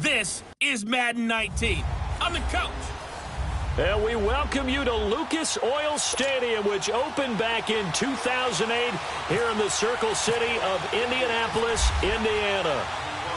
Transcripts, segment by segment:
This is Madden 19. I'm the coach. And we welcome you to Lucas Oil Stadium, which opened back in 2008 here in the Circle City of Indianapolis, Indiana.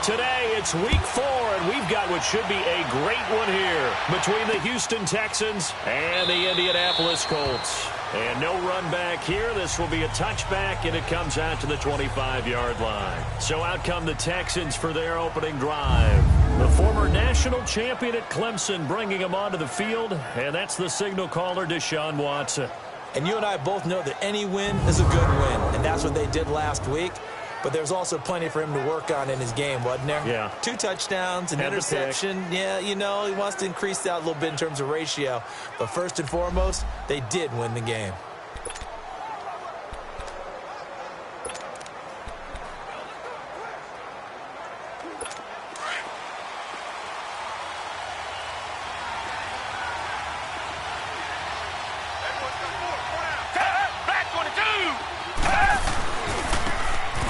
Today, it's week 4, and we've got what should be a great one here between the Houston Texans and the Indianapolis Colts. And no run back here. This will be a touchback, and it comes out to the 25-yard line. So out come the Texans for their opening drive. The former national champion at Clemson bringing him onto the field, and that's the signal caller, Deshaun Watson. And you and I both know that any win is a good win, and that's what they did last week. But there's also plenty for him to work on in his game, wasn't there? Yeah. 2 touchdowns, an interception. Yeah, you know, he wants to increase that a little bit in terms of ratio. But first and foremost, they did win the game.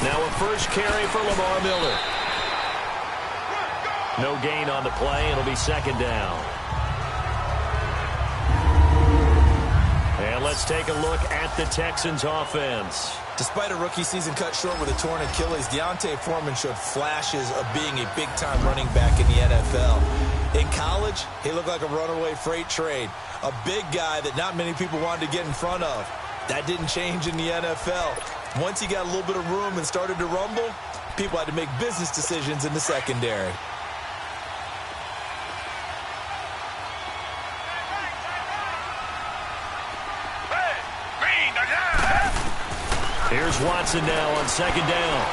Now a first carry for Lamar Miller. No gain on the play. It'll be second down. And let's take a look at the Texans offense. Despite a rookie season cut short with a torn Achilles, Deontay Foreman showed flashes of being a big-time running back in the NFL. In college, he looked like a runaway freight train, a big guy that not many people wanted to get in front of. That didn't change in the NFL. Once he got a little bit of room and started to rumble, people had to make business decisions in the secondary. Here's Watson now on second down.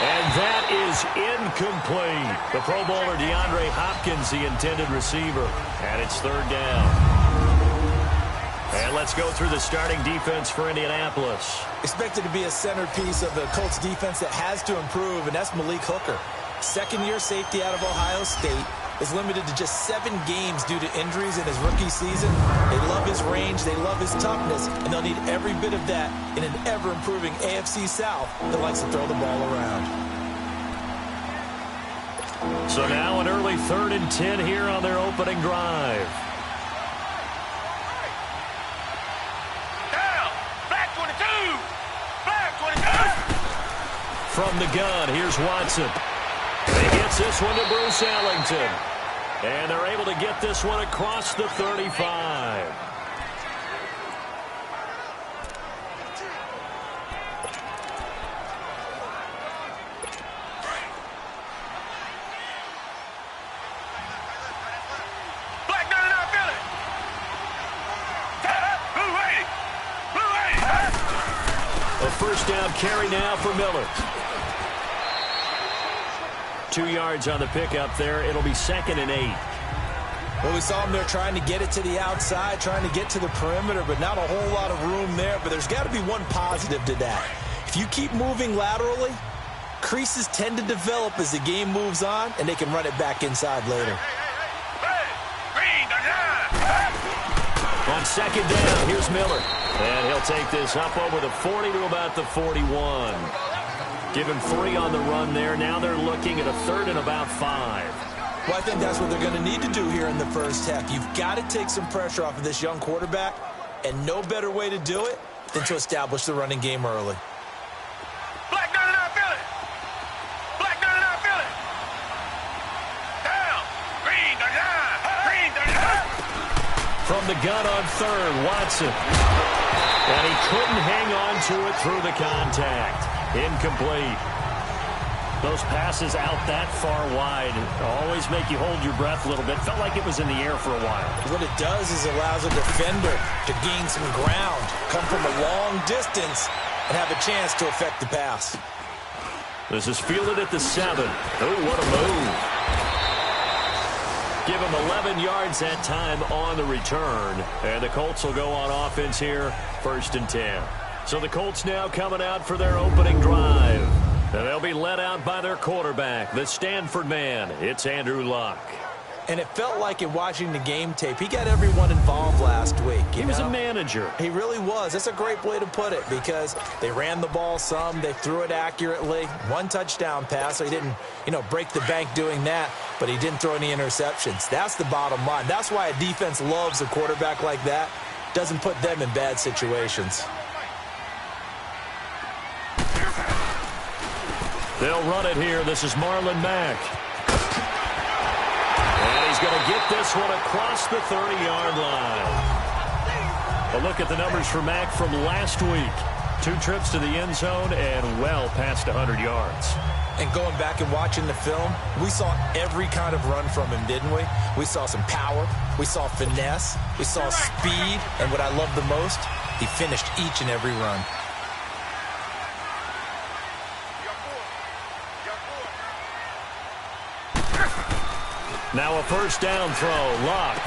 And that is incomplete. The Pro Bowler DeAndre Hopkins, the intended receiver. And it's third down. And let's go through the starting defense for Indianapolis. Expected to be a centerpiece of the Colts defense that has to improve, and that's Malik Hooker. Second-year safety out of Ohio State. Is limited to just 7 games due to injuries in his rookie season. They love his range, they love his toughness, and they'll need every bit of that in an ever-improving AFC South that likes to throw the ball around. So now an early 3rd and 10 here on their opening drive. Down! Back 22! Back 22! From the gun, here's Watson. He gets this one to Bruce Ellington. And they're able to get this one across the 35. Black gun and I feel it! Blue 80! Blue 80! A first down carry now for Miller. 2 yards on the pickup there. It'll be 2nd and 8. Well, we saw him there trying to get it to the outside, trying to get to the perimeter, but not a whole lot of room there. But there's got to be one positive to that. If you keep moving laterally, creases tend to develop as the game moves on, and they can run it back inside later. On second down, here's Miller. And he'll take this up over the 40 to about the 41. Give him 3 on the run there. Now they're looking at a 3rd and about 5. Well, I think that's what they're going to need to do here in the first half. You've got to take some pressure off of this young quarterback, and no better way to do it than to establish the running game early. Black gun and I feel it! Black gun and I feel it! Down! Green 39! Green 39! From the gun on 3rd, Watson. And he couldn't hang on to it through the contact. Incomplete. Those passes out that far wide always make you hold your breath a little bit. Felt like it was in the air for a while. What it does is allows a defender to gain some ground, come from a long distance, and have a chance to affect the pass. This is fielded at the 7. Oh, what a move. Give him 11 yards that time on the return. And the Colts will go on offense here, 1st and 10. So the Colts now coming out for their opening drive. And they'll be led out by their quarterback, the Stanford man. It's Andrew Luck. And it felt like in watching the game tape, he got everyone involved last week. He was a manager. He really was. That's a great way to put it because they ran the ball some. They threw it accurately. One touchdown pass, so he didn't, break the bank doing that, but he didn't throw any interceptions. That's the bottom line. That's why a defense loves a quarterback like that. Doesn't put them in bad situations. They'll run it here. This is Marlon Mack. And he's going to get this one across the 30-yard line. A look at the numbers for Mack from last week. 2 trips to the end zone and well past 100 yards. And going back and watching the film, we saw every kind of run from him, didn't we? We saw some power. We saw finesse. We saw speed. And what I love the most, he finished each and every run. Now a first down throw. Luck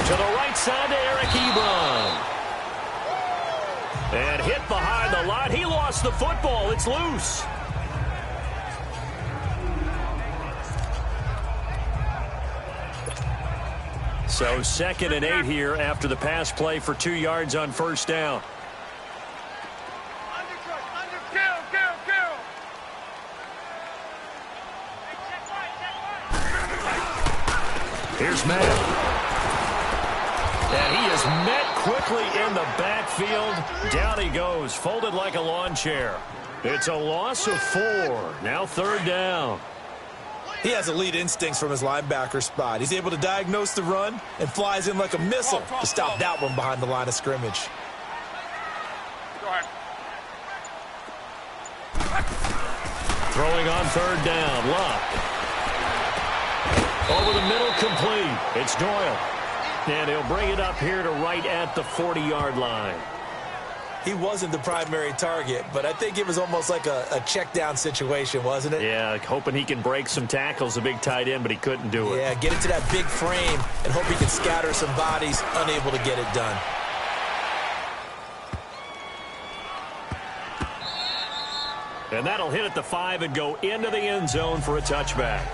to the right side to Eric Ebron. And hit behind the line. He lost the football. It's loose. So 2nd and 8 here after the pass play for 2 yards on first down. Here's Matt. And he is met quickly in the backfield. Down he goes, folded like a lawn chair. It's a loss of 4. Now 3rd down. He has elite instincts from his linebacker spot. He's able to diagnose the run and flies in like a missile to stop that one behind the line of scrimmage. Go ahead. Throwing on 3rd down, Luck. Over the middle, complete. It's Doyle. And he'll bring it up here to right at the 40-yard line. He wasn't the primary target, but I think it was almost like a check-down situation, wasn't it? Yeah, hoping he can break some tackles, a big tight end, but he couldn't do it. Yeah, get into that big frame and hope he can scatter some bodies, unable to get it done. And that'll hit at the 5 and go into the end zone for a touchback.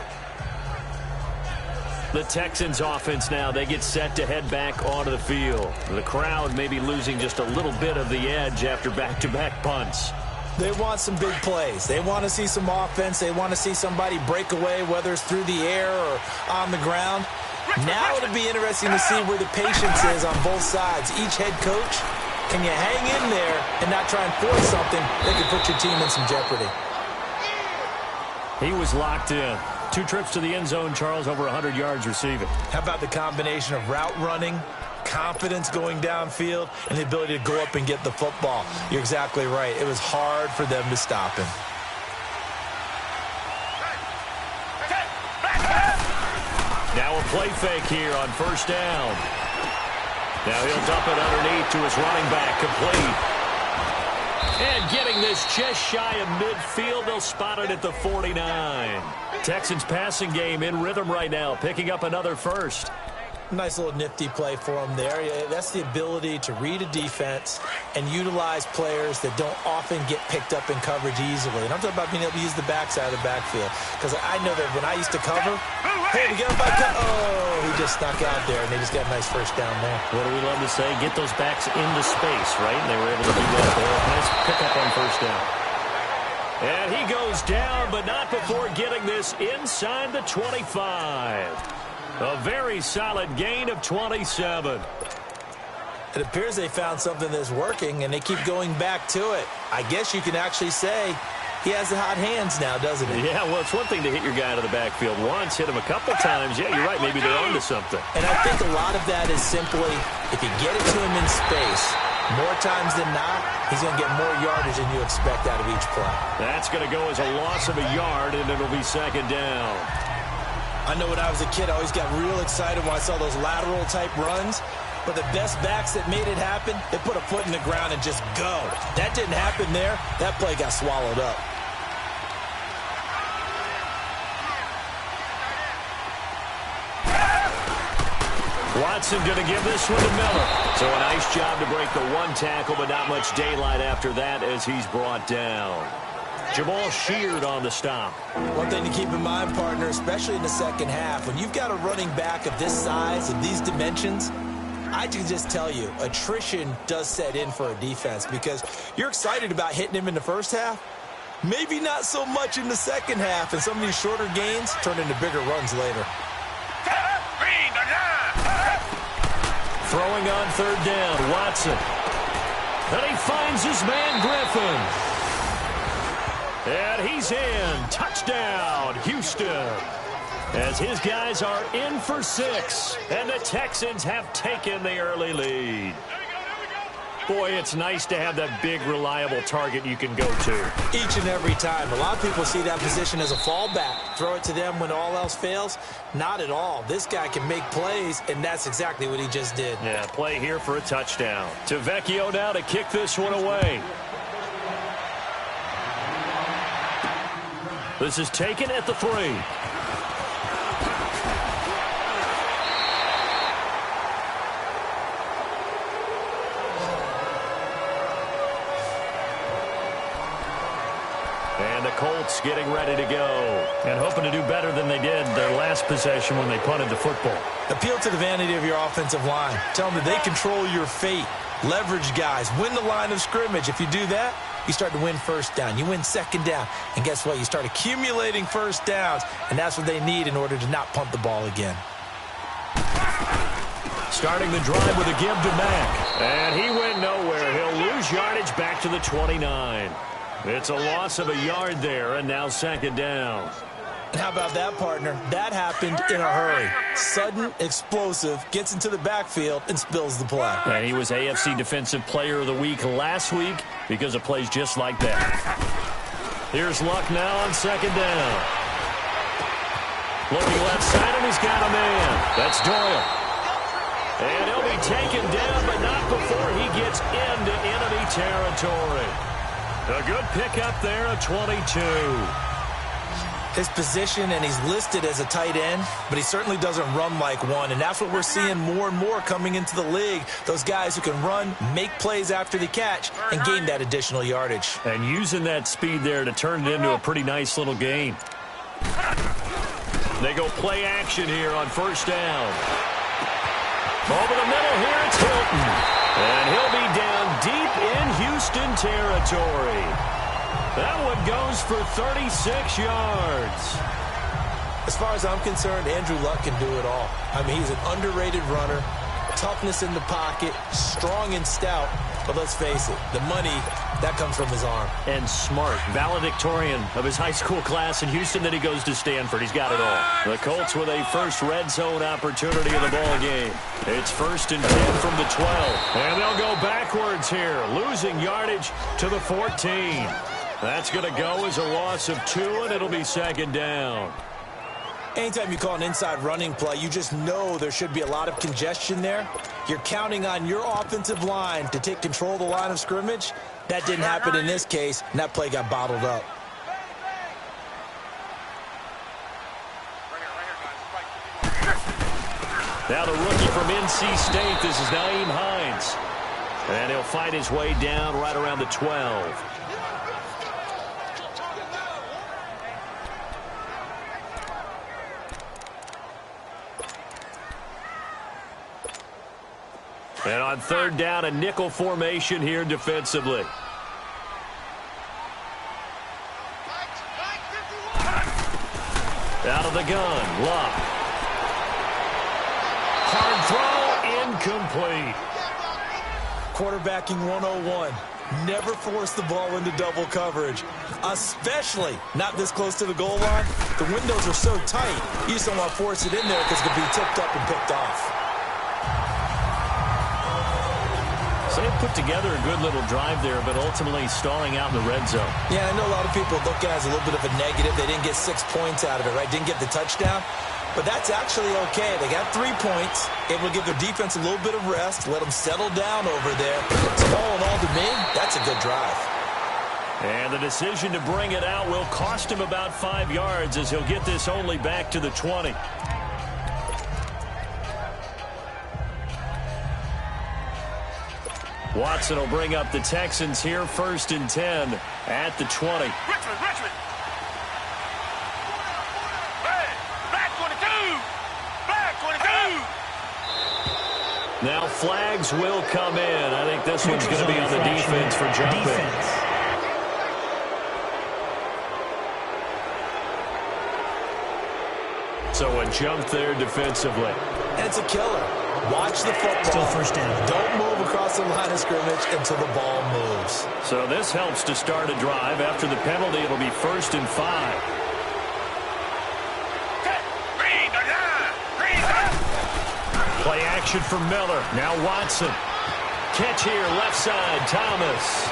The Texans offense now, they get set to head back onto the field. The crowd may be losing just a little bit of the edge after back-to-back punts. They want some big plays. They want to see some offense. They want to see somebody break away, whether it's through the air or on the ground. Now it'll be interesting to see where the patience is on both sides. Each head coach, can you hang in there and not try and force something that could put your team in some jeopardy? He was locked in. 2 trips to the end zone, Charles, over 100 yards receiving. How about the combination of route running, confidence going downfield, and the ability to go up and get the football? You're exactly right. It was hard for them to stop him. Now a play fake here on first down. Now he'll dump it underneath to his running back, complete. And getting this just shy of midfield, they'll spot it at the 49. Texans passing game in rhythm right now, picking up another first. Nice little nifty play for him there. That's the ability to read a defense and utilize players that don't often get picked up in coverage easily. And I'm talking about being able to use the backside of the backfield. Because I know that when I used to cover, hey, we got him back. Oh, he just snuck out there, and they just got a nice first down there. What do we love to say? Get those backs into space, right? And they were able to do that there. Nice pickup on first down. And he goes down, but not before getting this inside the 25. A very solid gain of 27. It appears they found something that's working, and they keep going back to it. I guess you can actually say he has the hot hands now, doesn't he? Yeah, well, it's one thing to hit your guy out of the backfield once, hit him a couple times. Yeah, you're right. Maybe they're onto something. And I think a lot of that is simply if you get it to him in space, more times than not, he's going to get more yardage than you expect out of each play. That's going to go as a loss of a yard, and it'll be second down. I know when I was a kid, I always got real excited when I saw those lateral-type runs. But the best backs that made it happen, they put a foot in the ground and just go. That didn't happen there. That play got swallowed up. Watson going to give this one to Miller. So a nice job to break the one tackle, but not much daylight after that as he's brought down. Jamal Sheard on the stop. One thing to keep in mind, partner, especially in the second half, when you've got a running back of this size, of these dimensions, I can just tell you, attrition does set in for a defense because you're excited about hitting him in the first half. Maybe not so much in the second half, and some of these shorter gains turn into bigger runs later. Throwing on third down, Watson. And he finds his man, Griffin. And he's in. Touchdown, Houston. As his guys are in for 6. And the Texans have taken the early lead. Boy, it's nice to have that big, reliable target you can go to. Each and every time. A lot of people see that position as a fallback. Throw it to them when all else fails. Not at all. This guy can make plays, and that's exactly what he just did. Yeah, play here for a touchdown. To Vecchio now to kick this one away. This is taken at the 3. And the Colts getting ready to go. And hoping to do better than they did their last possession when they punted the football. Appeal to the vanity of your offensive line. Tell them that they control your fate. Leverage guys. Win the line of scrimmage. If you do that, you start to win first down. You win second down. And guess what? You start accumulating first downs. And that's what they need in order to not punt the ball again. Starting the drive with a give to Mack. And he went nowhere. He'll lose yardage back to the 29. It's a loss of a yard there, and now second down. And how about that, partner? That happened in a hurry. Sudden, explosive, gets into the backfield, and spills the play. And he was AFC Defensive Player of the Week last week because of plays just like that. Here's Luck now on second down. Looking left side, and he's got a man. That's Doyle. And he'll be taken down, but not before he gets into enemy territory. A good pickup there, a 22. His position, and he's listed as a tight end, but he certainly doesn't run like one, and that's what we're seeing more and more coming into the league. Those guys who can run, make plays after the catch, and gain that additional yardage. And using that speed there to turn it into a pretty nice little game. They go play action here on first down. Over the middle here, it's Hilton. And he'll be down deep in Houston territory. That one goes for 36 yards. As far as I'm concerned, Andrew Luck can do it all. I mean, he's an underrated runner, toughness in the pocket, strong and stout. But let's face it, the money, that comes from his arm. And smart, valedictorian of his high school class in Houston, then he goes to Stanford. He's got it all. The Colts with a first red zone opportunity in the ball game. It's 1st and 10 from the 12. And they'll go backwards here, losing yardage to the 14. That's going to go as a loss of 2, and it'll be second down. Anytime you call an inside running play, you just know there should be a lot of congestion there. You're counting on your offensive line to take control of the line of scrimmage. That didn't happen in this case, and that play got bottled up. Now the rookie from NC State, this is Nyheim Hines. And he'll fight his way down right around the 12. And on third down, a nickel formation here defensively. Out of the gun, Luck. Hard throw, incomplete. Quarterbacking 101. Never force the ball into double coverage, especially not this close to the goal line. The windows are so tight, you just don't want to force it in there because it could be tipped up and picked off. So they put together a good little drive there, but ultimately stalling out in the red zone. Yeah, I know a lot of people look at it as a little bit of a negative. They didn't get 6 points out of it, right? Didn't get the touchdown. But that's actually okay. They got 3 points. Able to give their defense a little bit of rest, let them settle down over there. So all in all, to me, that's a good drive. And the decision to bring it out will cost him about 5 yards as he'll get this only back to the 20. Watson will bring up the Texans here, 1st and 10 at the 20. Richmond. Hey, black 22. Black 22. Now flags will come in. I think this one's going to be on the defense for jumping. So a jump there defensively. And it's a killer. Watch the football. Still first down. Don't move across the line of scrimmage until the ball moves. So this helps to start a drive. After the penalty, it'll be 1st and 5. Play action for Miller. Now Watson. Catch here, left side, Thomas.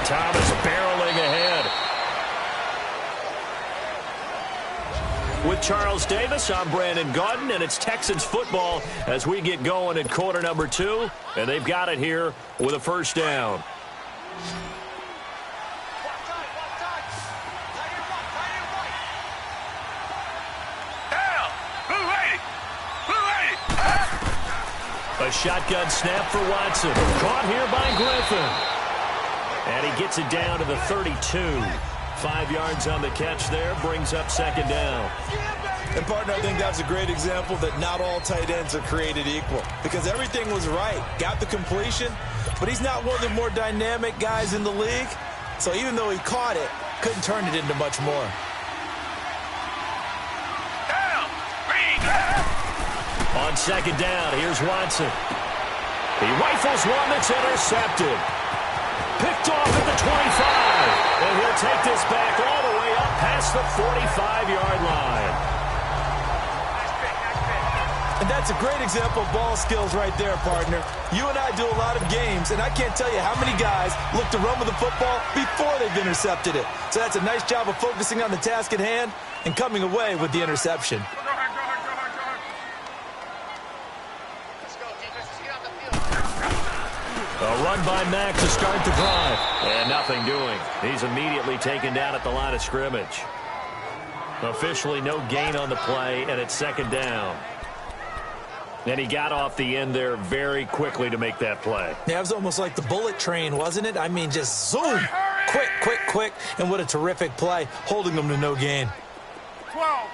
Thomas barreling ahead. With Charles Davis, I'm Brandon Gaudin, and it's Texans football as we get going in quarter number 2. And they've got it here with a 1st down. A shotgun snap for Watson. Caught here by Griffin. And he gets it down to the 32. 5 yards on the catch there. Brings up 2nd down. And, partner, I think that's a great example that not all tight ends are created equal. Because everything was right. Got the completion. But he's not one of the more dynamic guys in the league. So even though he caught it, couldn't turn it into much more. On 2nd down, here's Watson. He rifles one that's intercepted. Picked off at the 25. And he'll take this back all the way up past the 45-yard line. And that's a great example of ball skills right there, partner. You and I do a lot of games, and I can't tell you how many guys look to run with the football before they've intercepted it. So that's a nice job of focusing on the task at hand and coming away with the interception. A run by Mack to start the drive. And nothing doing. He's immediately taken down at the line of scrimmage. Officially no gain on the play, and it's 2nd down. And he got off the end there very quickly to make that play. Yeah, it was almost like the bullet train, wasn't it? I mean, just zoom. Quick. And what a terrific play, holding them to no gain. 12.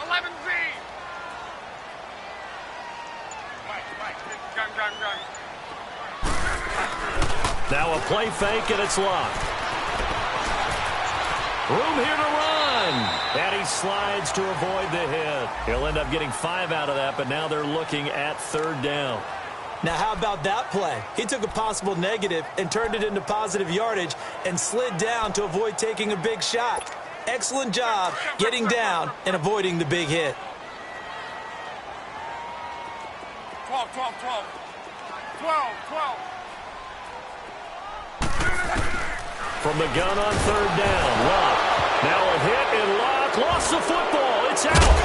11 Z. Gun. Now a play fake, and it's locked. Room here to run. And he slides to avoid the hit. He'll end up getting 5 out of that, but now they're looking at 3rd down. Now, how about that play? He took a possible negative and turned it into positive yardage and slid down to avoid taking a big shot. Excellent job getting down and avoiding the big hit. 12. From the gun on 3rd down. Locke. Now a hit, and Locke lost the football. It's out.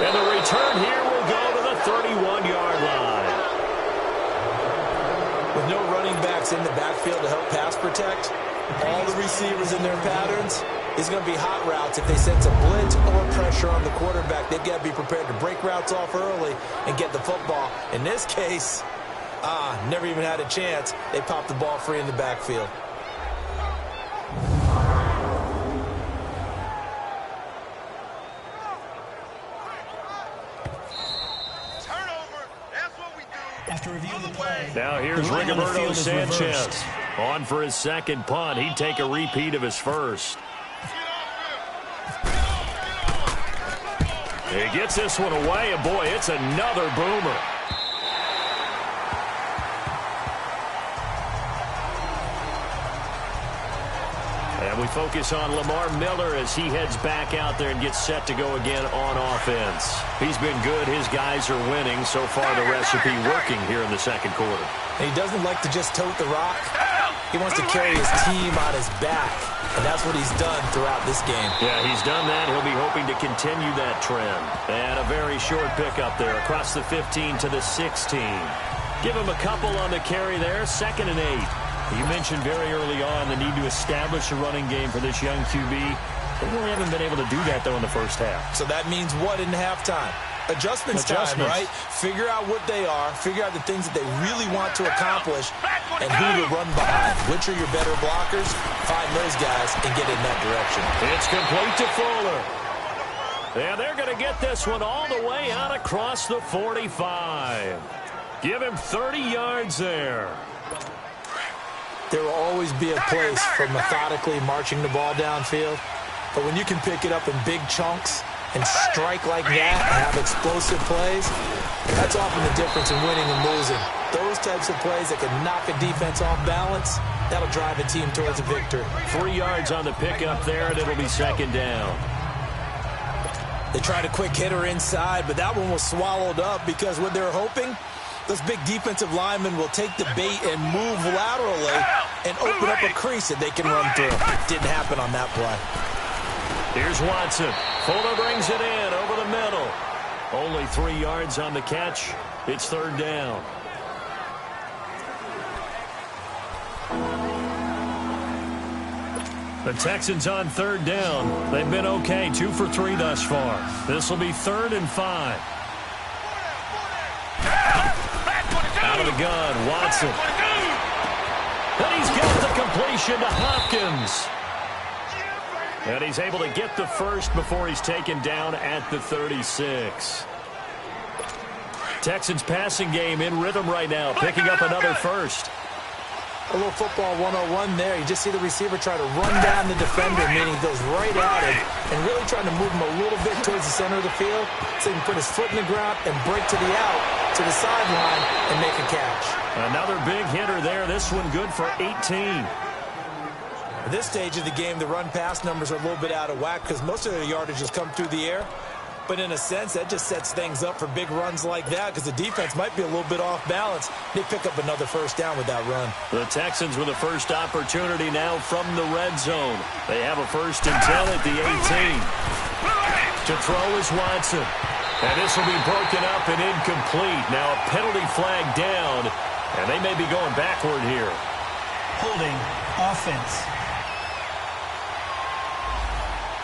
And the return here will go to the 31-yard line. With no running backs in the backfield to help pass protect, all the receivers in their patterns, it's going to be hot routes. If they sense a blitz or pressure on the quarterback, they've got to be prepared to break routes off early and get the football. In this case, never even had a chance. They popped the ball free in the backfield. After reviewing the play, now here's Rigoberto Sanchez. On for his 2nd punt. He'd take a repeat of his first. He gets this one away, and boy, it's another boomer. And we focus on Lamar Miller as he heads back out there and gets set to go again on offense. He's been good. His guys are winning. So far, the recipe working here in the 2nd quarter. And he doesn't like to just tote the rock. He wants to carry his team on his back. And that's what he's done throughout this game. Yeah, he's done that. He'll be hoping to continue that trend. And a very short pickup there across the 15 to the 16. Give him a couple on the carry there. 2nd and 8. You mentioned very early on the need to establish a running game for this young QB. They really haven't been able to do that, though, in the first half. So that means what in halftime? Adjustments time, right? Figure out what they are, figure out the things that they really want to accomplish, and who to run behind. Which are your better blockers? Find those guys and get in that direction. It's complete to Fuller. And they're going to get this one all the way out across the 45. Give him 30 yards there. There will always be a place for methodically marching the ball downfield, but when you can pick it up in big chunks and strike like that and have explosive plays, that's often the difference in winning and losing. Those types of plays that can knock a defense off balance, that'll drive a team towards a victory. 3 yards on the pickup there, and it'll be second down. They tried a quick hitter inside, but that one was swallowed up because what they were hoping, those big defensive linemen will take the bait and move laterally and open up a crease that they can run through. Didn't happen on that play. Here's Watson. Fuller brings it in over the middle. Only 3 yards on the catch. It's third down. The Texans on third down. They've been okay, 2 for 3 thus far. This will be 3rd and 5. Out of the gun, Watson. And he's got the completion to Hopkins. And he's able to get the first before he's taken down at the 36. Texans passing game in rhythm right now, picking up another first. A little football 101 there. You just see the receiver try to run down the defender, meaning he goes right at him and really trying to move him a little bit towards the center of the field so he can put his foot in the ground and break to the out, to the sideline, and make a catch. Another big hitter there. This one good for 18. At this stage of the game, the run-pass numbers are a little bit out of whack because most of their yardage has come through the air. But in a sense, that just sets things up for big runs like that because the defense might be a little bit off balance. They pick up another first down with that run. The Texans with a first opportunity now from the red zone. They have a 1st and 10 at the 18. To throw is Watson. And this will be broken up and incomplete. Now a penalty flag down, and they may be going backward here. Holding offense.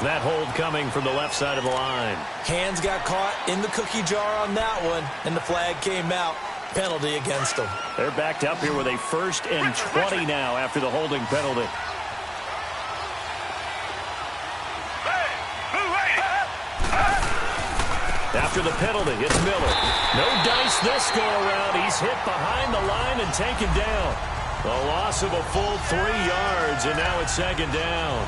That hold coming from the left side of the line. Hands got caught in the cookie jar on that one, and the flag came out. Penalty against them. They're backed up here with a 1st and 20 now after the holding penalty. After the penalty, it's Miller. No dice this go around. He's hit behind the line and taken down. A loss of a full 3 yards, and now it's second down.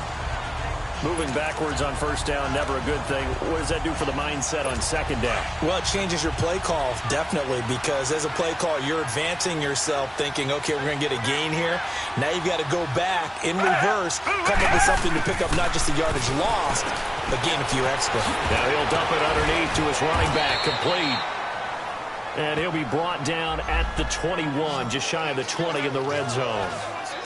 Moving backwards on first down, never a good thing. What does that do for the mindset on second down? Well, it changes your play call, definitely, because as a play call, you're advancing yourself thinking, okay, we're going to get a gain here. Now you've got to go back in reverse, come up with something to pick up not just the yardage lost, but gain a few extra. Now he'll dump it underneath to his running back, complete. And he'll be brought down at the 21, just shy of the 20 in the red zone.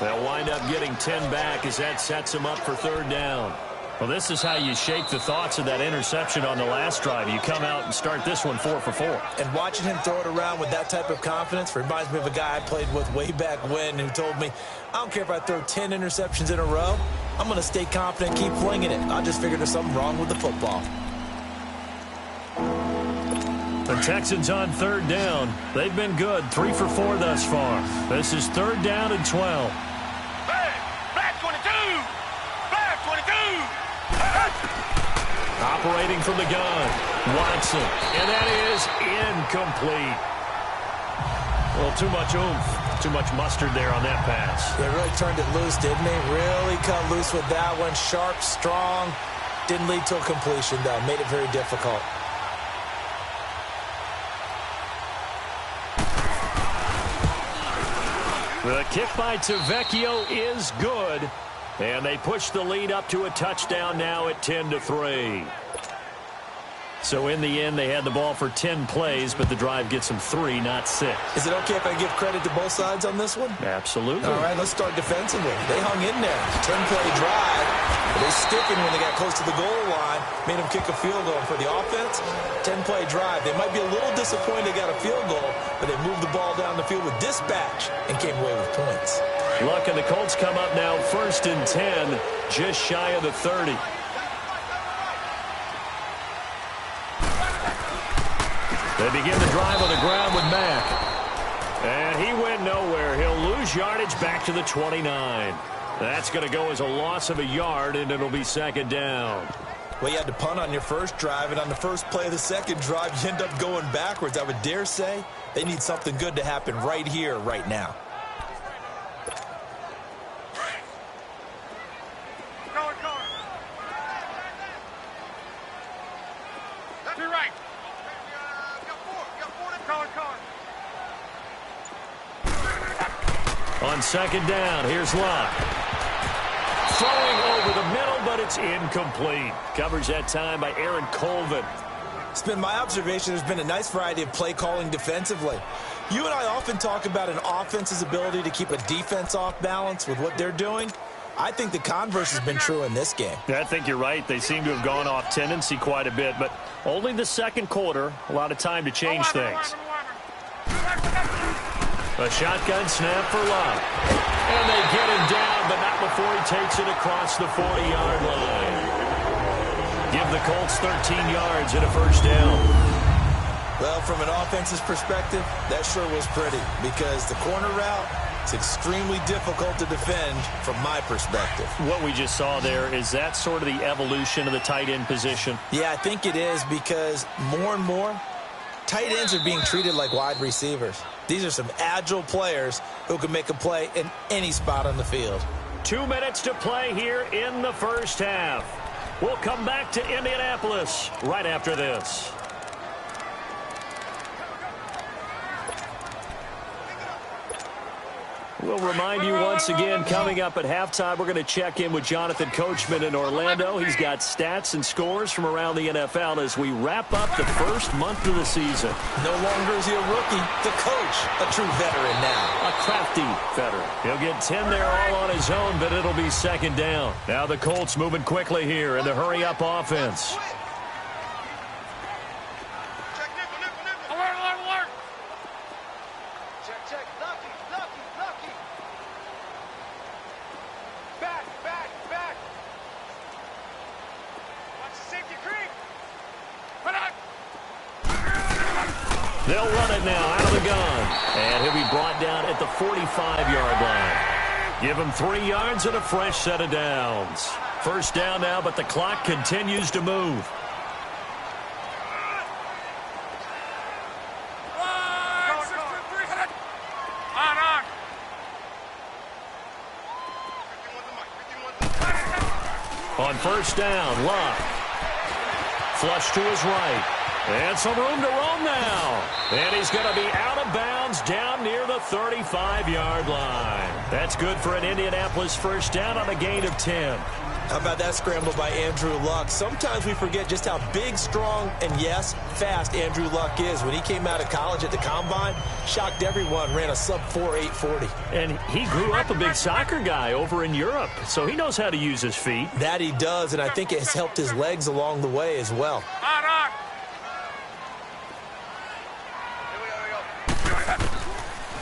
They'll wind up getting 10 back as that sets him up for third down. Well, this is how you shape the thoughts of that interception on the last drive. You come out and start this one 4 for 4. And watching him throw it around with that type of confidence reminds me of a guy I played with way back when who told me, I don't care if I throw 10 interceptions in a row. I'm going to stay confident, keep flinging it. I just figured there's something wrong with the football. The Texans on third down. They've been good, 3 for 4 thus far. This is third down and 12. Black 22! Black 22! Operating from the gun, Watson, and that is incomplete. Well, too much oomph, too much mustard there on that pass. They really turned it loose, didn't they? Really cut loose with that one. Sharp, strong. Didn't lead to a completion, though. Made it very difficult. The kick by Tavecchio is good. And they push the lead up to a touchdown now at 10-3. So in the end, they had the ball for 10 plays, but the drive gets them 3, not 6. Is it okay if I give credit to both sides on this one? Absolutely. All right, let's start defensively. They hung in there. 10-play drive. They stiffened when they got close to the goal line. Made them kick a field goal. For the offense, 10-play drive. They might be a little disappointed they got a field goal, but they moved the ball down the field with dispatch and came away with points. Look, and the Colts come up now 1st and 10, just shy of the 30. They begin the drive on the ground with Mack. And he went nowhere. He'll lose yardage back to the 29. That's going to go as a loss of a yard, and it'll be second down. Well, you had to punt on your first drive, and on the first play of the second drive, you end up going backwards. I would dare say they need something good to happen right here, right now. On second down, here's Locke. Throwing over the middle, but it's incomplete. Coverage that time by Aaron Colvin. It's been my observation there's been a nice variety of play calling defensively. You and I often talk about an offense's ability to keep a defense off balance with what they're doing. I think the converse has been true in this game. I think you're right. They seem to have gone off tendency quite a bit, but only the second quarter, a lot of time to change things. A shotgun snap for Locke. And they get him down, but not before he takes it across the 40-yard line. Give the Colts 13 yards and a first down. Well, from an offense's perspective, that sure was pretty because the corner route is extremely difficult to defend from my perspective. What we just saw there, is that sort of the evolution of the tight end position? Yeah, I think it is because more and more, tight ends are being treated like wide receivers. These are some agile players who can make a play in any spot on the field. 2 minutes to play here in the first half. We'll come back to Indianapolis right after this. We'll remind you once again, coming up at halftime, we're going to check in with Jonathan Coachman in Orlando. He's got stats and scores from around the NFL as we wrap up the first month of the season. No longer is he a rookie. The coach, a true veteran now. A crafty veteran. He'll get 10 there all on his own, but it'll be second down. Now the Colts moving quickly here in the hurry-up offense. They'll run it now out of the gun. And he'll be brought down at the 45-yard line. Give him 3 yards and a fresh set of downs. First down now, but the clock continues to move. On first down, Locke. Flush to his right. And some room to roam now. And he's going to be out of bounds down near the 35-yard line. That's good for an Indianapolis first down on a gain of 10. How about that scramble by Andrew Luck? Sometimes we forget just how big, strong, and yes, fast Andrew Luck is. When he came out of college at the Combine, shocked everyone, ran a sub-4 840. And he grew up a big soccer guy over in Europe, so he knows how to use his feet. That he does, and I think it has helped his legs along the way as well.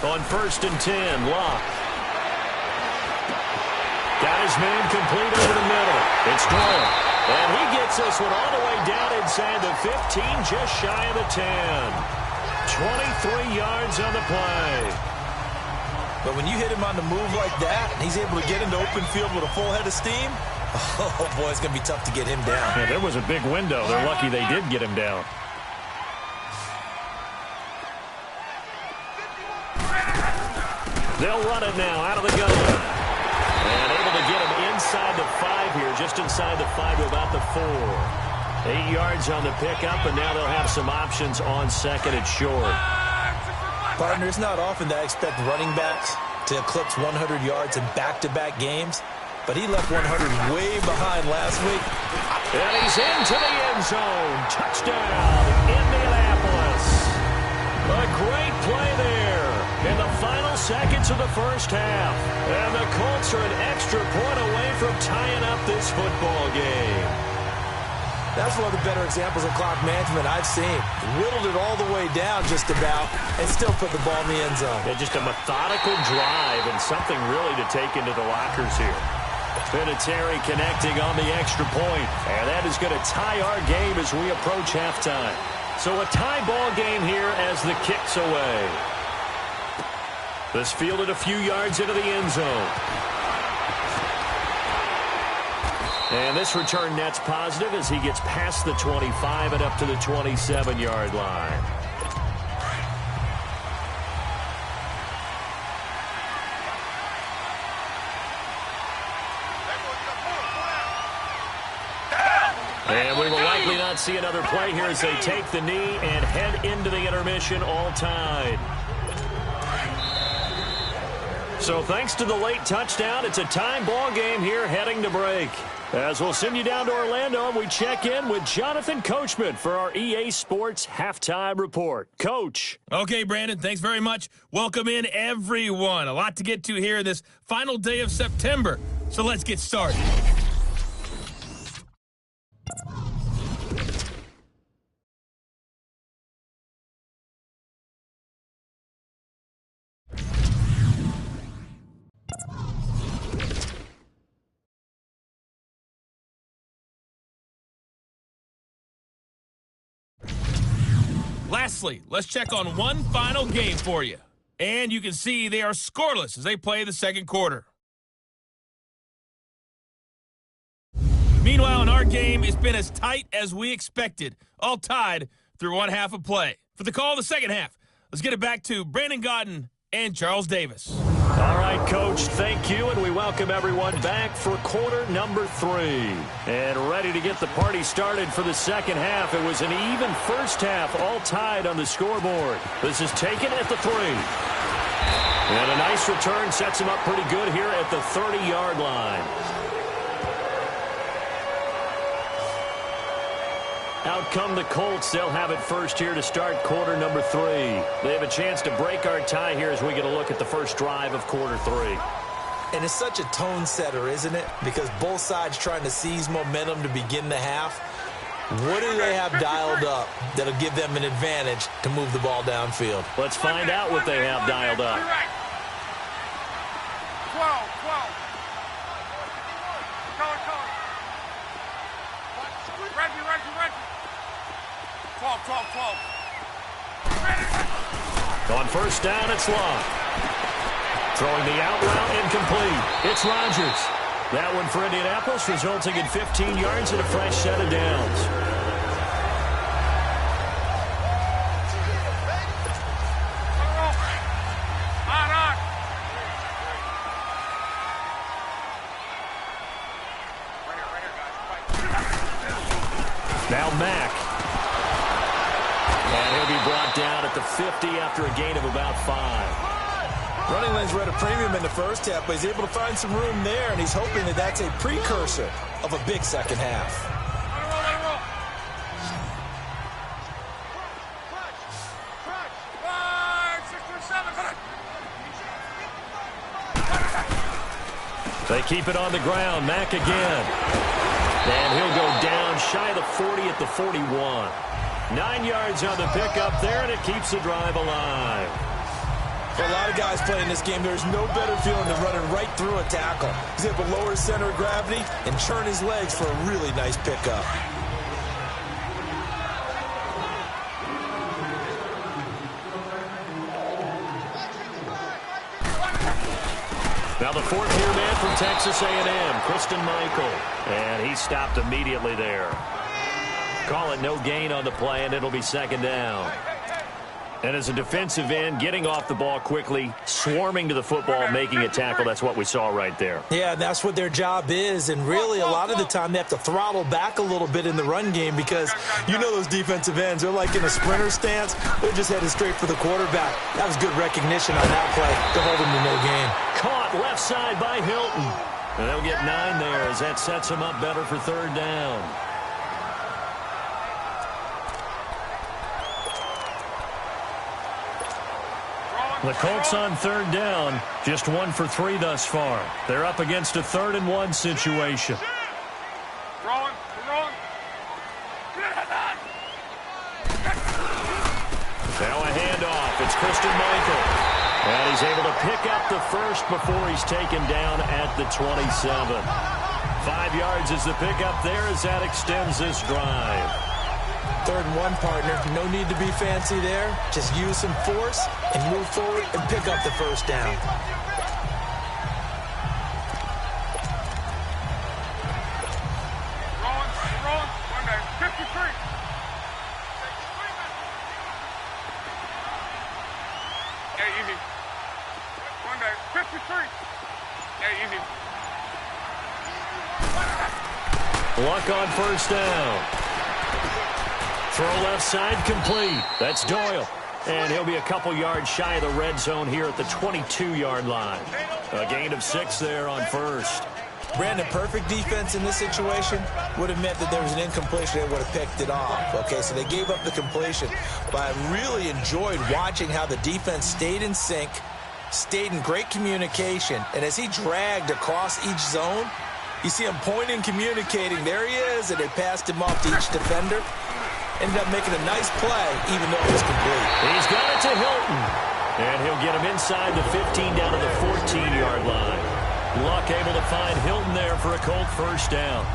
On first and 10, Locke. Got his man complete over the middle. It's Doyle. And he gets this one all the way down inside the 15, just shy of the 10. 23 yards on the play. But when you hit him on the move like that, and he's able to get into open field with a full head of steam, oh boy, it's going to be tough to get him down. Yeah, there was a big window. They're lucky they did get him down. They'll run it now out of the gun. And able to get him inside the 5 here, just inside the 5 to about the 4. 8 yards on the pickup, and now they'll have some options on second and short. Partner, it's not often that I expect running backs to eclipse 100 yards in back-to-back games, but he left 100 way behind last week. And he's into the end zone. Touchdown, Indianapolis. A great play there in the final seconds of the first half. And the Colts are an extra point away from tying up this football game. That's one of the better examples of clock management I've seen. Whittled it all the way down just about and still put the ball in the end zone. Yeah, just a methodical drive and something really to take into the lockers here. Vinatieri connecting on the extra point. And that is going to tie our game as we approach halftime. So a tie ball game here as the kick's away. This fielded a few yards into the end zone. And this return net's positive as he gets past the 25 and up to the 27-yard line. And we will likely not see another play here as they take the knee and head into the intermission all tied. So thanks to the late touchdown, it's a time ball game here heading to break. As we'll send you down to Orlando, and we check in with Jonathan Coachman for our EA Sports Halftime Report. Coach. Okay, Brandon, thanks very much. Welcome in, everyone. A lot to get to here this final day of September. So let's get started. Lastly, let's check on one final game for you. And you can see they are scoreless as they play the second quarter. Meanwhile, in our game, it's been as tight as we expected, all tied through one half of play. For the call of the second half, let's get it back to Brandon Godden and Charles Davis. All right, Coach, thank you, and we welcome everyone back for quarter number 3. And ready to get the party started for the second half. It was an even first half, all tied on the scoreboard. This is taken at the 3. And a nice return sets him up pretty good here at the 30-yard line. Out come the Colts. They'll have it first here to start quarter number 3. They have a chance to break our tie here as we get a look at the first drive of quarter 3. And it's such a tone setter, isn't it? Because both sides trying to seize momentum to begin the half. What do they have dialed up that'll give them an advantage to move the ball downfield? Let's find out what they have dialed up. 12. 12. On first down, it's Long. Throwing the out route incomplete. It's Rodgers. That one for Indianapolis, resulting in 15 yards and a fresh set of downs. Now Mack. And he'll be brought down at the 50 after a gain of about 5. Running lanes were at a premium in the first half, but he's able to find some room there, and he's hoping that that's a precursor of a big second half. They keep it on the ground. Mack again. And he'll go down shy of the 40 at the 41. 9 yards on the pickup there, and it keeps the drive alive. For a lot of guys playing this game, there's no better feeling than running right through a tackle. He's able to lower his center of gravity and churn his legs for a really nice pickup. Now the fourth-year man from Texas A&M, Christine Michael. And he stopped immediately there. Call it no gain on the play, and it'll be second down. And as a defensive end, getting off the ball quickly, swarming to the football, making a tackle, that's what we saw right there. Yeah, that's what their job is, and really a lot of the time they have to throttle back a little bit in the run game because you know those defensive ends, they're like in a sprinter stance. They're just headed straight for the quarterback. That was good recognition on that play to hold him to no gain. Caught left side by Hilton. And they'll get 9 there as that sets him up better for third down. The Colts on third down, just 1 for 3 thus far. They're up against a 3rd-and-1 situation. Rolling. Now a handoff. It's Christine Michael. And he's able to pick up the first before he's taken down at the 27. 5 yards is the pickup there as that extends this drive. 3rd and 1, partner. No need to be fancy there. Just use some force and move forward and pick up the first down. Wrong. 53. Yeah, easy. 53. Yeah, easy. Luck on first down. Throw left side complete. That's Doyle. And he'll be a couple yards shy of the red zone here at the 22-yard line. A gain of 6 there on first. Brandon, perfect defense in this situation would have meant that there was an incompletion. They would have picked it off. Okay, so they gave up the completion. But I really enjoyed watching how the defense stayed in sync, stayed in great communication. And as he dragged across each zone, you see him pointing, communicating. There he is, and they passed him off to each defender. Ended up making a nice play, even though it was complete. He's got it to Hilton. And he'll get him inside the 15 down to the 14-yard line. Luck able to find Hilton there for a Colt first down.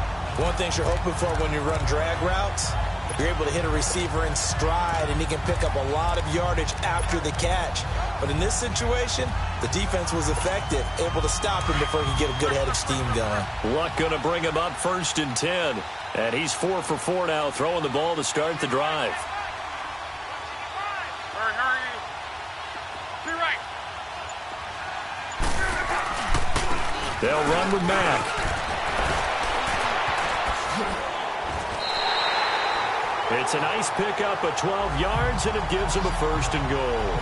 One thing you're hoping for when you run drag routes, you're able to hit a receiver in stride, and he can pick up a lot of yardage after the catch. But in this situation, the defense was effective, able to stop him before he could get a good head of steam going. Luck going to bring him up 1st and 10. And he's 4 for 4 now, throwing the ball to start the drive. Hurry. To your right. They'll run with Mack. It's a nice pickup of 12 yards, and it gives him a 1st and goal.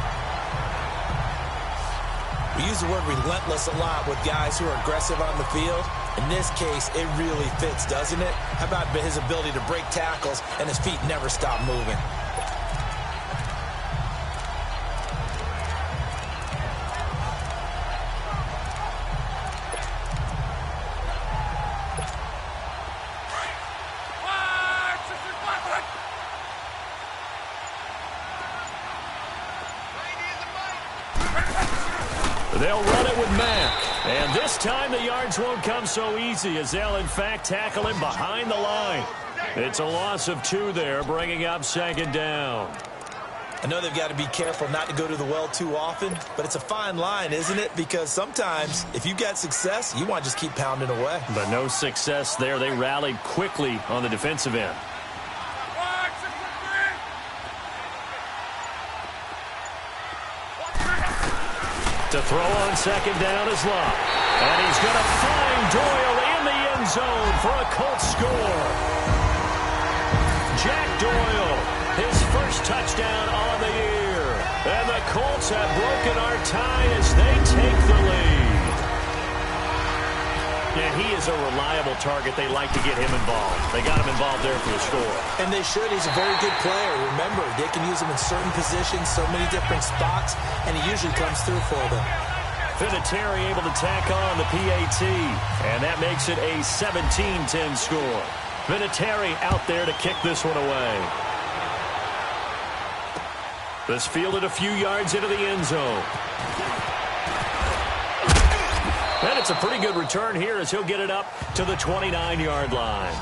We use the word relentless a lot with guys who are aggressive on the field. In this case, it really fits, doesn't it? How about his ability to break tackles and his feet never stop moving? They'll run it with Mack. And this time the yards won't come so easy as they'll, in fact, tackle him behind the line. It's a loss of 2 there, bringing up 2nd down. I know they've got to be careful not to go to the well too often, but it's a fine line, isn't it? Because sometimes, if you got success, you want to just keep pounding away. But no success there. They rallied quickly on the defensive end. To throw on 2nd down is Luck. And he's going to find Doyle in the end zone for a Colts score. Jack Doyle, his first touchdown on the year. And the Colts have broken our tie as they take the lead. And he is a reliable target. They like to get him involved. They got him involved there for the score. And they should. He's a very good player. Remember, they can use him in certain positions, so many different spots, and he usually comes through for them. Vinatieri able to tack on the PAT, and that makes it a 17-10 score. Vinatieri out there to kick this one away. This fielded a few yards into the end zone. And it's a pretty good return here as he'll get it up to the 29-yard line.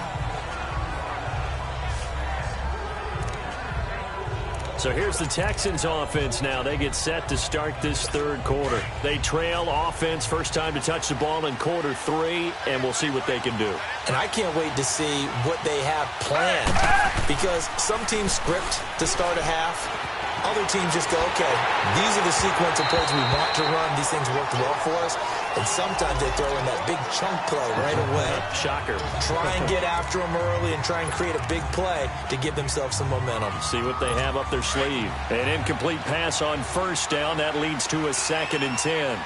So here's the Texans offense now. They get set to start this 3rd quarter. They trail offense, first time to touch the ball in quarter 3, and we'll see what they can do. And I can't wait to see what they have planned, because some teams script to start a half. Other teams just go, okay, these are the sequence of plays we want to run. These things worked well for us. And sometimes they throw in that big chunk play right away. Shocker. Try and get after them early and try and create a big play to give themselves some momentum. See what they have up their sleeve. An incomplete pass on first down. That leads to a 2nd and 10.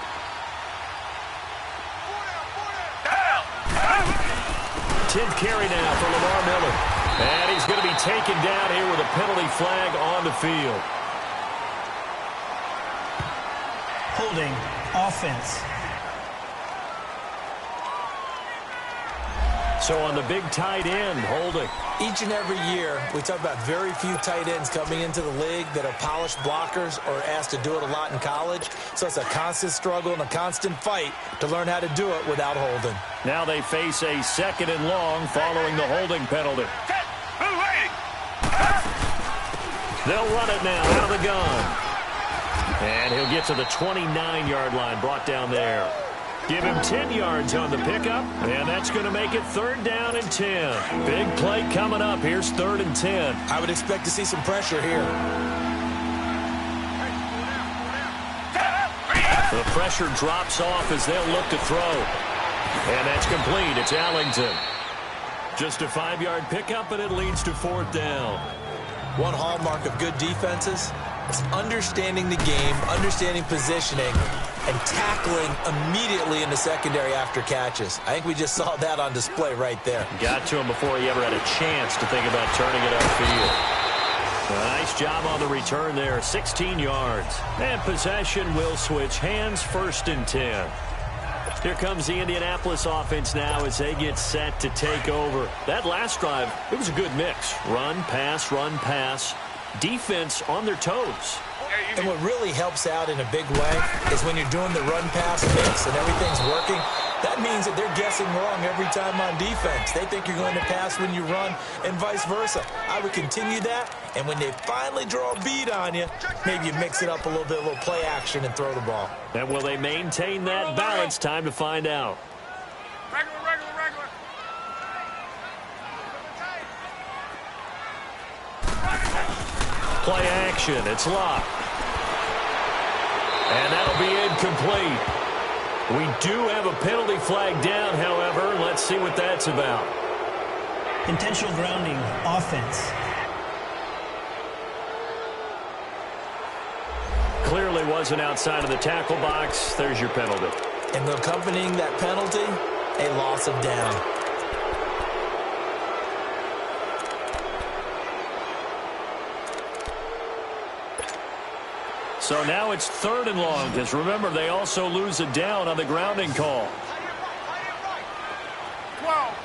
10th carry now for Lamar Miller. And he's going to be taken down here with a penalty flag on the field. Holding offense. So on the big tight end, holding. Each and every year, we talk about very few tight ends coming into the league that are polished blockers or asked to do it a lot in college. So it's a constant struggle and a constant fight to learn how to do it without holding. Now they face a 2nd and long following the holding penalty. Who's waiting? They'll run it now out of the gun. And he'll get to the 29-yard line, brought down there. Give him 10 yards on the pickup, and that's going to make it 3rd down and 10. Big play coming up. Here's 3rd and 10. I would expect to see some pressure here. The pressure drops off as they'll look to throw. And that's complete. It's Allington. Just a 5-yard pickup, and it leads to 4th down. One hallmark of good defenses is understanding the game, understanding positioning, and tackling immediately in the secondary after catches. I think we just saw that on display right there. Got to him before he ever had a chance to think about turning it upfield. Nice job on the return there, 16 yards. And possession will switch hands, 1st and 10. Here comes the Indianapolis offense now as they get set to take over. That last drive, it was a good mix. Run, pass, defense on their toes. And what really helps out in a big way is when you're doing the run-pass mix and everything's working, that means that they're guessing wrong every time on defense. They think you're going to pass when you run and vice versa. I would continue that, and when they finally draw a bead on you, maybe you mix it up a little bit, a little play action, and throw the ball. And will they maintain that balance? Time to find out. Regular. Play action. It's locked. And that'll be incomplete. We do have a penalty flag down, however. Let's see what that's about. Intentional grounding, offense. Clearly wasn't outside of the tackle box. There's your penalty. And accompanying that penalty, a loss of down. So now it's 3rd and long, because remember, they also lose a down on the grounding call. 12.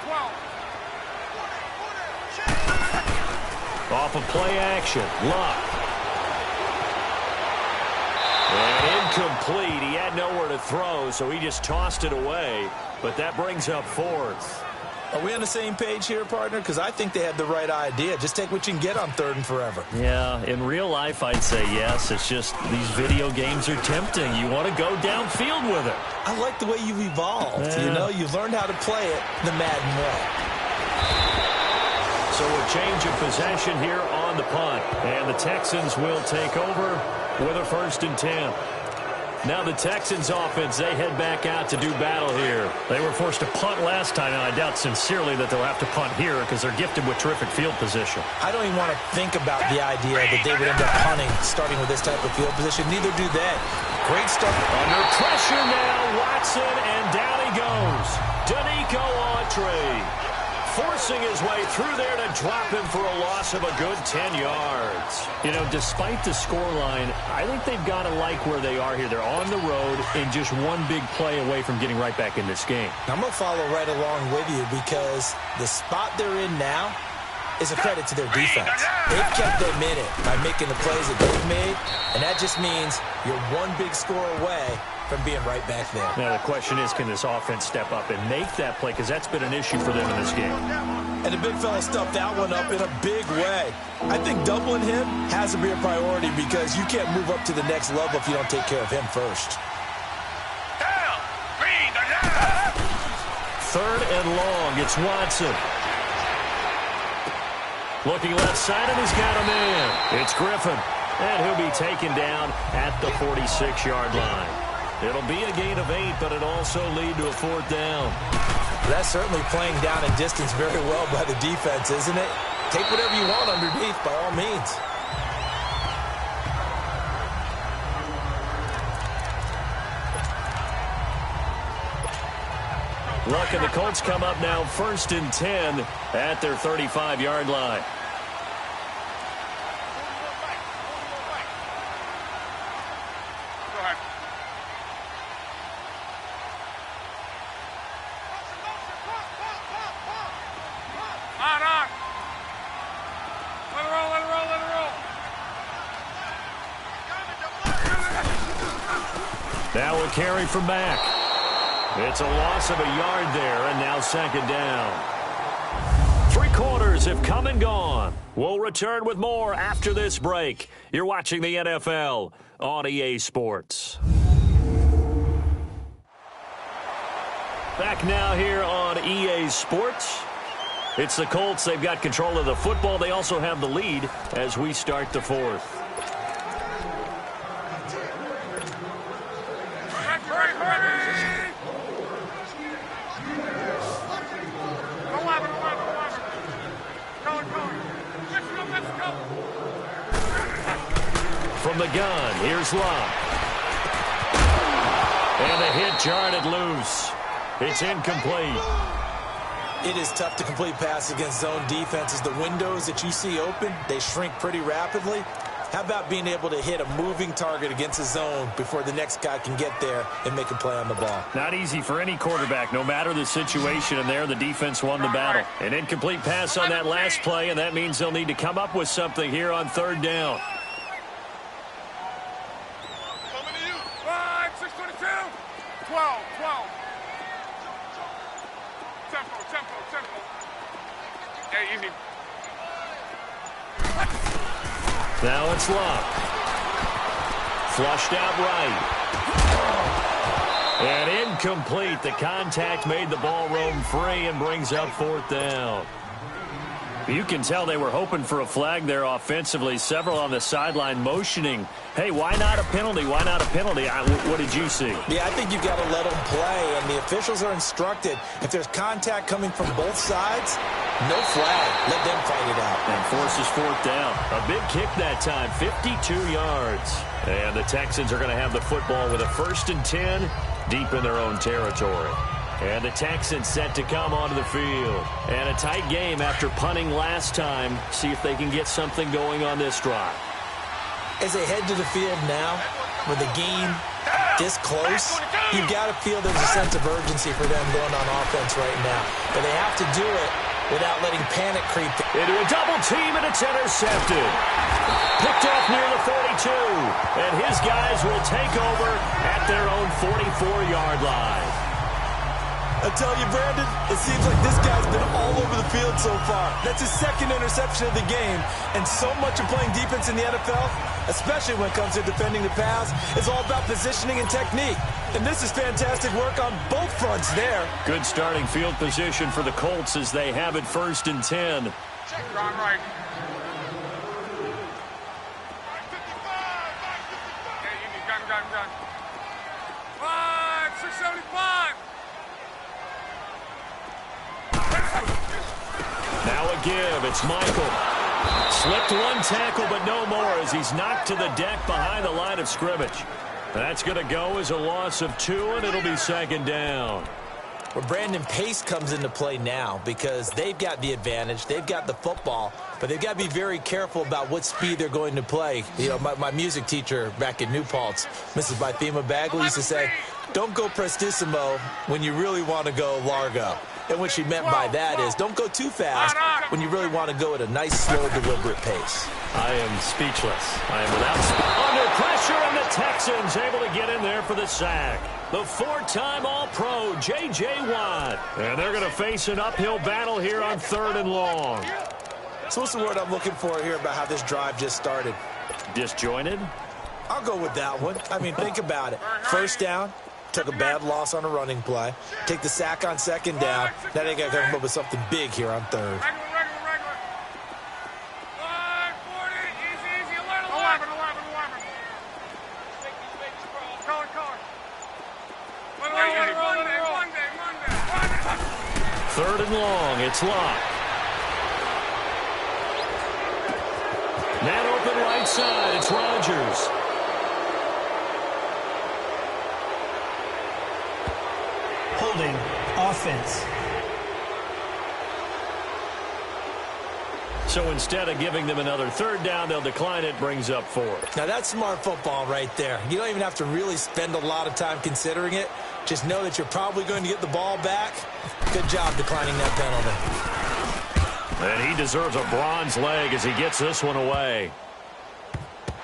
Off of play action. Luck. And incomplete. He had nowhere to throw, so he just tossed it away. But that brings up 4th. Are we on the same page here, partner? Because I think they had the right idea. Just take what you can get on 3rd and forever. Yeah, in real life, I'd say yes. It's just these video games are tempting. You want to go downfield with it. I like the way you've evolved. Yeah. You know, you've learned how to play it the Madden way. So a change of possession here on the punt. And the Texans will take over with a 1st and 10. Now the Texans offense, they head back out to do battle here. They were forced to punt last time, and I doubt sincerely that they'll have to punt here because they're gifted with terrific field position. I don't even want to think about the idea that they would end up punting starting with this type of field position. Neither do they. Great start. Under pressure now, Watson, and down he goes. Danico Autry forcing his way through there to drop him for a loss of a good 10 yards. You know, despite the scoreline, I think they've got to like where they are here. They're on the road and just one big play away from getting right back in this game. I'm going to follow right along with you because the spot they're in now is a credit to their defense. They've kept them in it by making the plays that they've made, and that just means you're one big score away from being right back there. Now, the question is, can this offense step up and make that play? Because that's been an issue for them in this game. And the big fella stuffed that one up in a big way. I think doubling him has to be a priority because you can't move up to the next level if you don't take care of him first. Down. Green. 3rd and long. It's Watson. Looking left side, and he's got a man. It's Griffin. And he'll be taken down at the 46-yard line. It'll be a gain of 8, but it'll also lead to a 4th down. That's certainly playing down in distance very well by the defense, isn't it? Take whatever you want underneath, by all means. Luck and the Colts come up now 1st and 10 at their 35-yard line. Now a carry from back. It's a loss of a yard there, and now 2nd down. 3 quarters have come and gone. We'll return with more after this break. You're watching the NFL on EA Sports. Back now here on EA Sports. It's the Colts. They've got control of the football. They also have the lead as we start the fourth. From the gun, here's Locke. And the hit jarred it loose. It's incomplete. It is tough to complete passes against zone defenses. The windows that you see open, they shrink pretty rapidly. How about being able to hit a moving target against a zone before the next guy can get there and make a play on the ball? Not easy for any quarterback, no matter the situation, and there the defense won the battle. An incomplete pass on that last play, and that means they'll need to come up with something here on third down. 5, 6, 22, 12. Tempo. Hey, easy. Now it's Locke. Flushed out right. And incomplete. The contact made the ball roam free and brings up fourth down. You can tell they were hoping for a flag there offensively. Several on the sideline motioning. Hey, why not a penalty? Why not a penalty? What did you see? Yeah, I think you've got to let them play, and the officials are instructed. If there's contact coming from both sides, no flag. Let them fight it out. And forces fourth down. A big kick that time, 52 yards. And the Texans are going to have the football with a 1st and 10 deep in their own territory. And the Texans set to come onto the field. And a tight game after punting last time. See if they can get something going on this drive. As they head to the field now, with the game this close, you've got to feel there's a sense of urgency for them going on offense right now. But they have to do it without letting panic creep into a double team, and it's intercepted. Picked off near the 42. And his guys will take over at their own 44-yard line. I tell you, Brandon, it seems like this guy's been all over the field so far. That's his 2nd interception of the game. And so much of playing defense in the NFL, especially when it comes to defending the pass, is all about positioning and technique. And this is fantastic work on both fronts there. Good starting field position for the Colts as they have it 1st and 10. Check Ron right. Okay, easy. Gun. 5, 675. Now a give. It's Michael. Slipped one tackle, but no more as he's knocked to the deck behind the line of scrimmage. That's going to go as a loss of 2, and it'll be 2nd down. Well, Brandon, pace comes into play now because they've got the advantage. They've got the football, but they've got to be very careful about what speed they're going to play. You know, my music teacher back in New Paltz, Mrs. Bythema Bagley, used to say, don't go prestissimo when you really want to go largo. And what she meant by that is don't go too fast when you really want to go at a nice, slow, deliberate pace. I am speechless. I am without under pressure, and the Texans able to get in there for the sack. The 4-time All-Pro, J.J. Watt. And they're going to face an uphill battle here on 3rd and long. So what's the word I'm looking for here about how this drive just started? Disjointed? I'll go with that one. I mean, think about it. 1st down. Took a bad loss on a running play. Take the sack on 2nd down. Now they got to come up with something big here on 3rd. Regular. 40, easy. Alert. 11. Monday. 3rd and long. It's Locke. Man open right side. It's Rodgers. Holding offense. So instead of giving them another 3rd down, they'll decline it, brings up 4th. Now that's smart football right there. You don't even have to really spend a lot of time considering it. Just know that you're probably going to get the ball back. Good job declining that penalty. And he deserves a bronze leg as he gets this one away.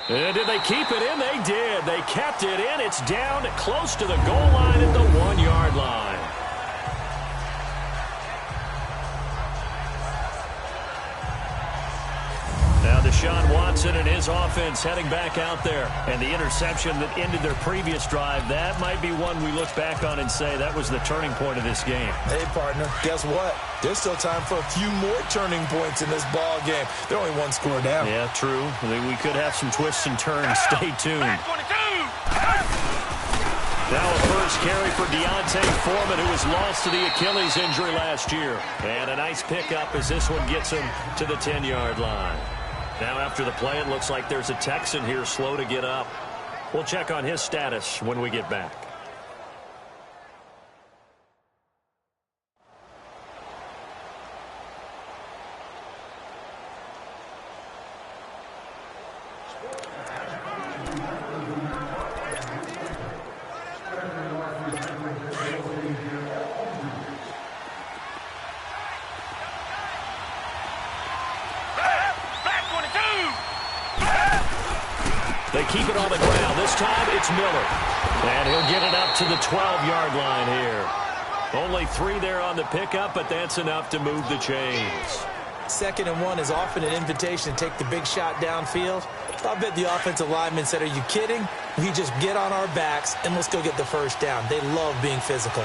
And did they keep it in? They did. They kept it in. It's down close to the goal line at the 1-yard line. Deshaun Watson and his offense heading back out there. And the interception that ended their previous drive, that might be one we look back on and say that was the turning point of this game. Hey, partner, guess what? There's still time for a few more turning points in this ball game. They're only one score down. Yeah, true. We could have some twists and turns. Stay tuned. Now a first carry for Deontay Foreman, who was lost to the Achilles injury last year. And a nice pickup as this one gets him to the 10-yard line. Now after the play, it looks like there's a Texan here slow to get up. We'll check on his status when we get back. They keep it on the ground. This time it's Miller. And he'll get it up to the 12-yard line here. Only 3 there on the pickup, but that's enough to move the chains. 2nd and 1 is often an invitation to take the big shot downfield. I bet the offensive lineman said, are you kidding? We just get on our backs and let's go get the first down. They love being physical.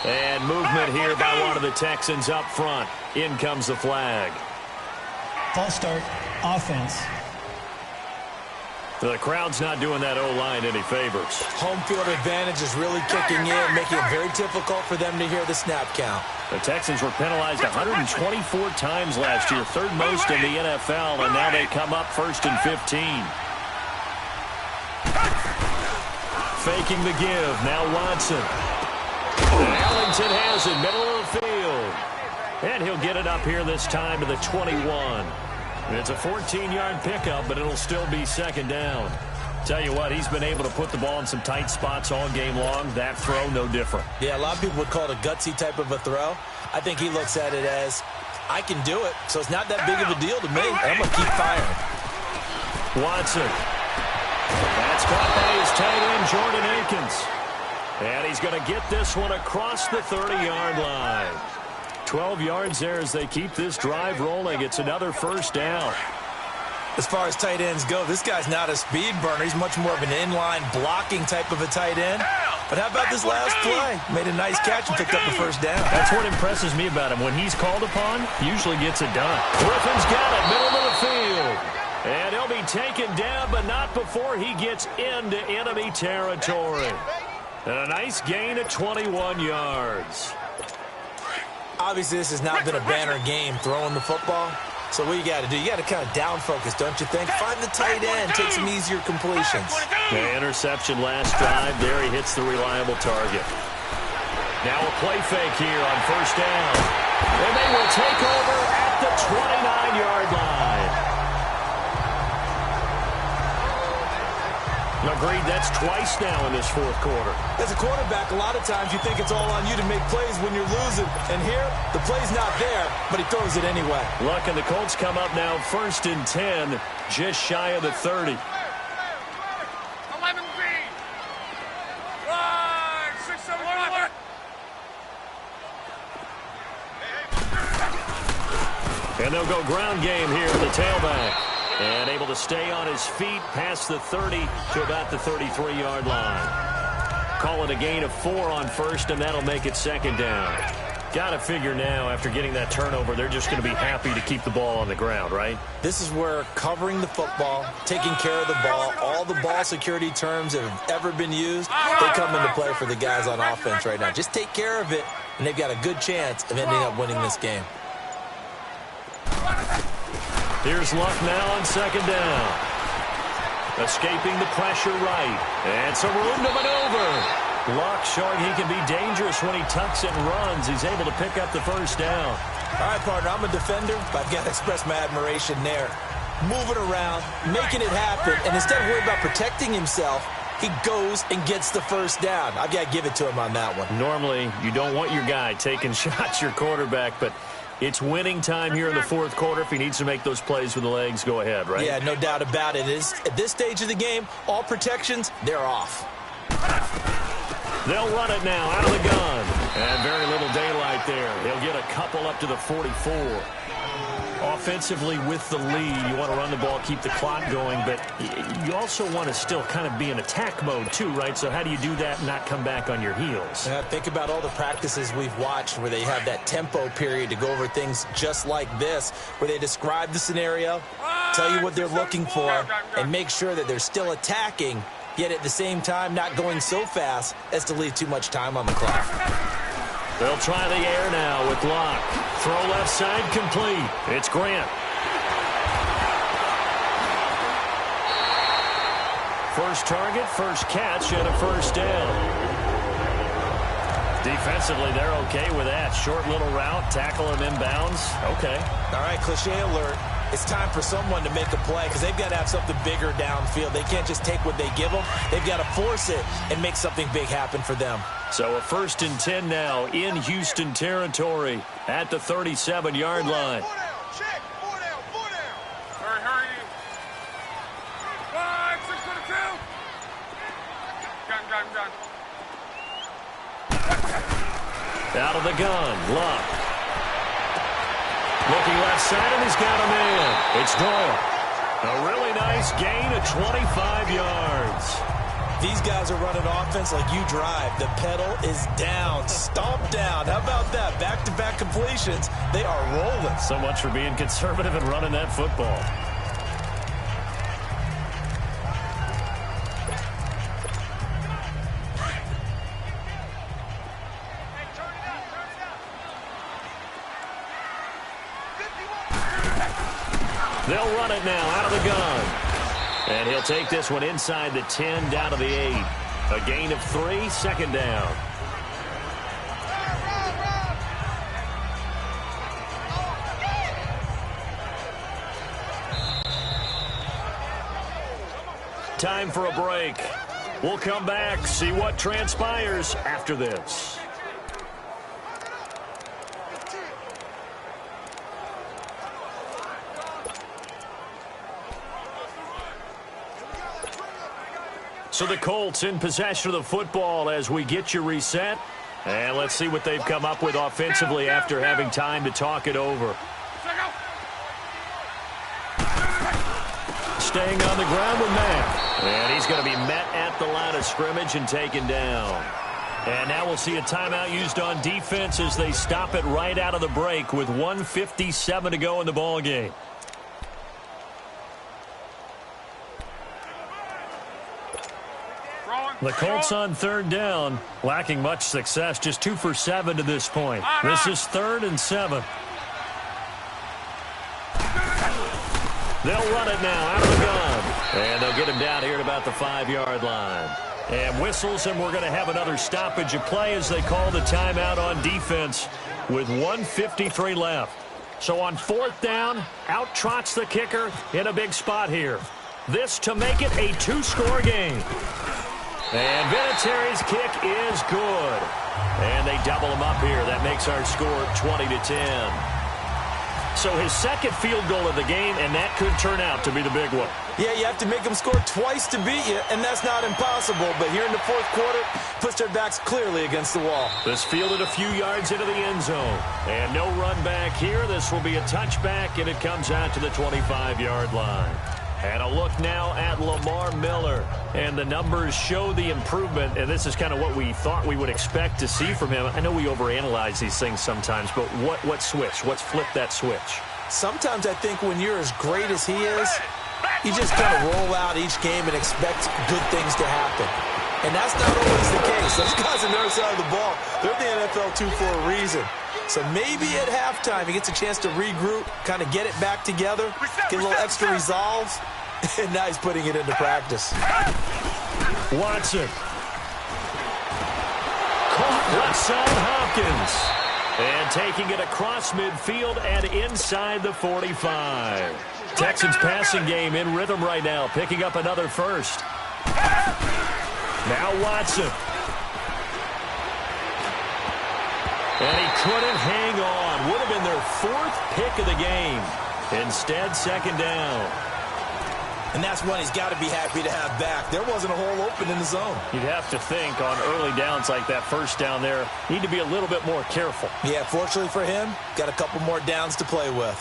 And movement here by one of the Texans up front. In comes the flag. False start, offense. The crowd's not doing that O-line any favors. Home field advantage is really kicking in, making it very difficult for them to hear the snap count. The Texans were penalized 124 times last year, 3rd most in the NFL, and now they come up 1st and 15. Faking the give, now Watson. And Ellington has it, middle of the field. And he'll get it up here this time to the 21. It's a 14-yard pickup, but it'll still be 2nd down. Tell you what, he's been able to put the ball in some tight spots all game long. That throw, no different. Yeah, a lot of people would call it a gutsy type of a throw. I think he looks at it as, I can do it, so it's not that big of a deal to me. I'm going to keep firing. Watson. That's caught by his tight end, Jordan Akins. And he's going to get this one across the 30-yard line. 12 yards there as they keep this drive rolling. It's another 1st down. As far as tight ends go, this guy's not a speed burner. He's much more of an inline blocking type of a tight end. But how about this last play? Made a nice catch and picked up the 1st down. That's what impresses me about him. When he's called upon, he usually gets it done. Griffin's got it, middle of the field. And he'll be taken down, but not before he gets into enemy territory. And a nice gain of 21 yards. Obviously, this has not been a banner game throwing the football. So what you got to do, you got to kind of down focus, don't you think? Find the tight end, take some easier completions. The interception last drive. There he hits the reliable target. Now a play fake here on 1st down. And they will take over at the 29-yard line. Agreed, that's twice now in this 4th quarter. As a quarterback, a lot of times you think it's all on you to make plays when you're losing. And here, the play's not there, but he throws it anyway. Luck, and the Colts come up now 1st and 10, just shy of the 30. 11 green. 5, 6, 7, 8. And they'll go ground game here with the tailback. And able to stay on his feet past the 30 to about the 33-yard line. Call it a gain of 4 on 1st, and that'll make it 2nd down. Got to figure now, after getting that turnover, they're just going to be happy to keep the ball on the ground, right? This is where covering the football, taking care of the ball, all the ball security terms that have ever been used, they come into play for the guys on offense right now. Just take care of it, and they've got a good chance of ending up winning this game. Here's Luck now on 2nd down. Escaping the pressure right. And some room to maneuver. Luck showing he can be dangerous when he tucks and runs. He's able to pick up the 1st down. All right, partner, I'm a defender, but I've got to express my admiration there. Moving around, making it happen, and instead of worrying about protecting himself, he goes and gets the 1st down. I've got to give it to him on that one. Normally, you don't want your guy taking shots, your quarterback, but it's winning time here in the 4th quarter. If he needs to make those plays with the legs, go ahead, right? Yeah, no doubt about it. At this stage of the game, all protections, they're off. They'll run it now out of the gun. And very little daylight there. He'll get a couple up to the 44. Offensively with the lead, you want to run the ball, keep the clock going, but you also want to still kind of be in attack mode too, right? So how do you do that and not come back on your heels? Think about all the practices we've watched where they have that tempo period to go over things just like this, where they describe the scenario, tell you what they're looking for, and make sure that they're still attacking, yet at the same time not going so fast as to leave too much time on the clock. They'll try the air now with Locke. Throw left side complete. It's Grant. First target, first catch, and a first down. Defensively, they're okay with that. Short little route, tackle him inbounds. Okay. All right, cliche alert. It's time for someone to make a play because they've got to have something bigger downfield. They can't just take what they give them. They've got to force it and make something big happen for them. So a 1st and 10 now in Houston territory at the 37-yard line. Check. 4 down. Hurry. 5, 6 for the 2. Gun. Out of the gun, Locke. Looking left side, and he's got a man. It's Doyle. A really nice gain of 25 yards. These guys are running offense like you drive. The pedal is down, stomp down. How about that? Back-to-back completions. They are rolling. So much for being conservative and running that football. They'll run it now out of the gun. And he'll take this one inside the 10 down to the 8. A gain of 3, 2nd down. Time for a break. We'll come back, see what transpires after this. So the Colts in possession of the football as we get you reset. And let's see what they've come up with offensively after having time to talk it over. Staying on the ground with Matt. And he's going to be met at the line of scrimmage and taken down. And now we'll see a timeout used on defense as they stop it right out of the break with 1:57 to go in the ballgame. The Colts on 3rd down, lacking much success, just 2 for 7 to this point. This is 3rd and 7. They'll run it now out of the gun. And they'll get him down here at about the 5-yard line. And whistles, and we're going to have another stoppage of play as they call the timeout on defense with 1:53 left. So on 4th down, out trots the kicker in a big spot here. This to make it a 2-score game. And Vinatieri's kick is good. And they double him up here. That makes our score 20-10. So his 2nd field goal of the game, and that could turn out to be the big one. Yeah, you have to make them score twice to beat you, and that's not impossible. But here in the 4th quarter, puts their backs clearly against the wall. This fielded a few yards into the end zone. And no run back here. This will be a touchback, and it comes out to the 25-yard line. And a look now at Lamar Miller. And the numbers show the improvement, and this is kind of what we thought we would expect to see from him. I know we overanalyze these things sometimes, but what switch? What's flipped that switch? Sometimes I think when you're as great as he is, you just kind of roll out each game and expect good things to happen. And that's not always the case. Those guys on the other side of the ball, they're in the NFL too for a reason. So maybe at halftime he gets a chance to regroup, kind of get it back together, get a little extra resolve, and now he's putting it into practice. Watson. Caught left side Hopkins. And taking it across midfield and inside the 45. Texans passing game in rhythm right now, picking up another first. Now Watson. And he couldn't hang on. Would have been their 4th pick of the game. Instead, 2nd down. And that's one he's got to be happy to have back. There wasn't a hole open in the zone. You'd have to think on early downs like that 1st down there, need to be a little bit more careful. Yeah, fortunately for him, got a couple more downs to play with.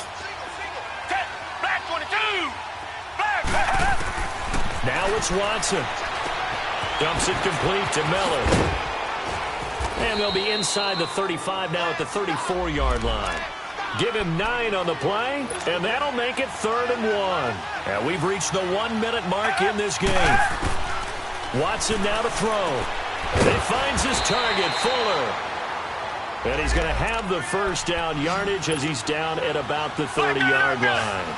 Now it's Watson. Dumps it complete to Miller. And they'll be inside the 35 now at the 34-yard line. Give him 9 on the play, and that'll make it 3rd and 1. And we've reached the 1-minute mark in this game. Watson now to throw. He finds his target, Fuller. And he's going to have the first down yardage as he's down at about the 30-yard line.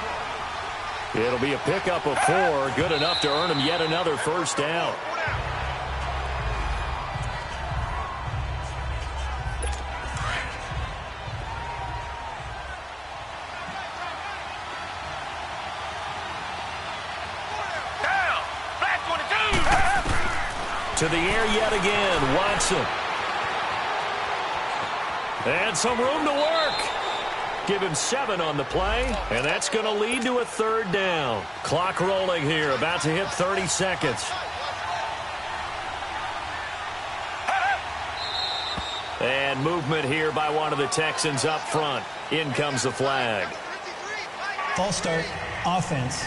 It'll be a pickup of 4, good enough to earn him yet another first down. To the air yet again, Watson. And some room to work. Give him 7 on the play, and that's going to lead to a 3rd down. Clock rolling here, about to hit 30 seconds. And movement here by one of the Texans up front. In comes the flag. False start, offense.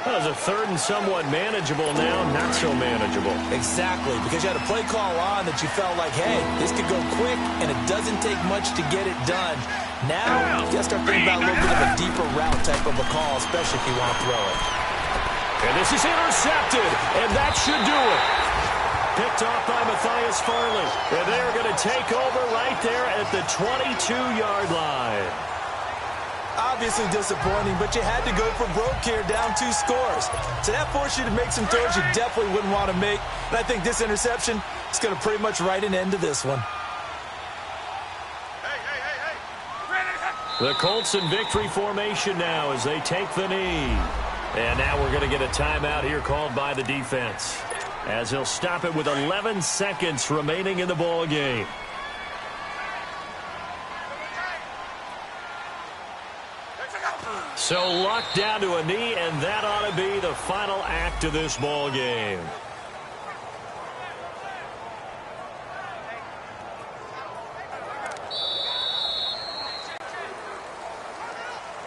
That was a 3rd and somewhat manageable now, not so manageable. Exactly, because you had a play call on that you felt like, hey, this could go quick, and it doesn't take much to get it done. Now, you got to start thinking about a little bit of a deeper route type of a call, especially if you want to throw it. And this is intercepted, and that should do it. Picked off by Matthias Farley, and they're going to take over right there at the 22-yard line. Obviously disappointing, but you had to go for broke here, down 2 scores. So that forced you to make some throws you definitely wouldn't want to make. And I think this interception is going to pretty much write an end to this one. The Colts in victory formation now as they take the knee. And now we're going to get a timeout here called by the defense, as he'll stop it with 11 seconds remaining in the ball game. So Luck down to a knee, and that ought to be the final act of this ball game.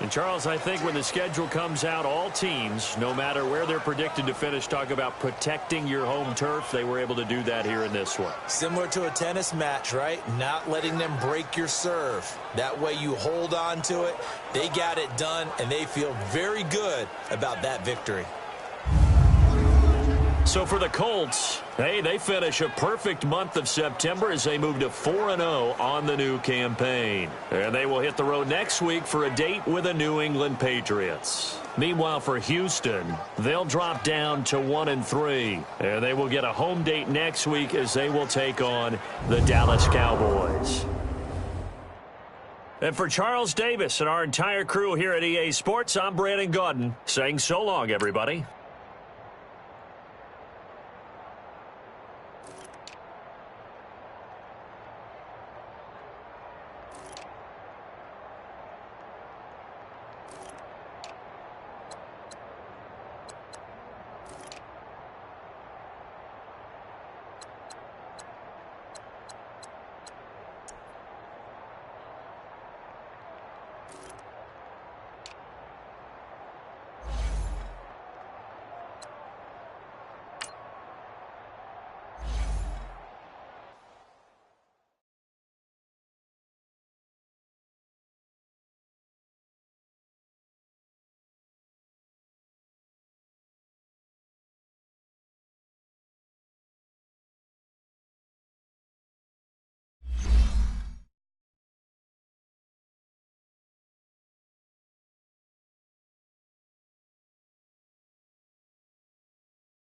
And Charles, I think when the schedule comes out, all teams, no matter where they're predicted to finish, talk about protecting your home turf. They were able to do that here in this one. Similar to a tennis match, right? Not letting them break your serve. That way you hold on to it. They got it done, and they feel very good about that victory. So for the Colts, hey, they finish a perfect month of September as they move to 4-0 on the new campaign. And they will hit the road next week for a date with the New England Patriots. Meanwhile, for Houston, they'll drop down to 1-3. And they will get a home date next week as they will take on the Dallas Cowboys. And for Charles Davis and our entire crew here at EA Sports, I'm Brandon Gaudin saying so long, everybody.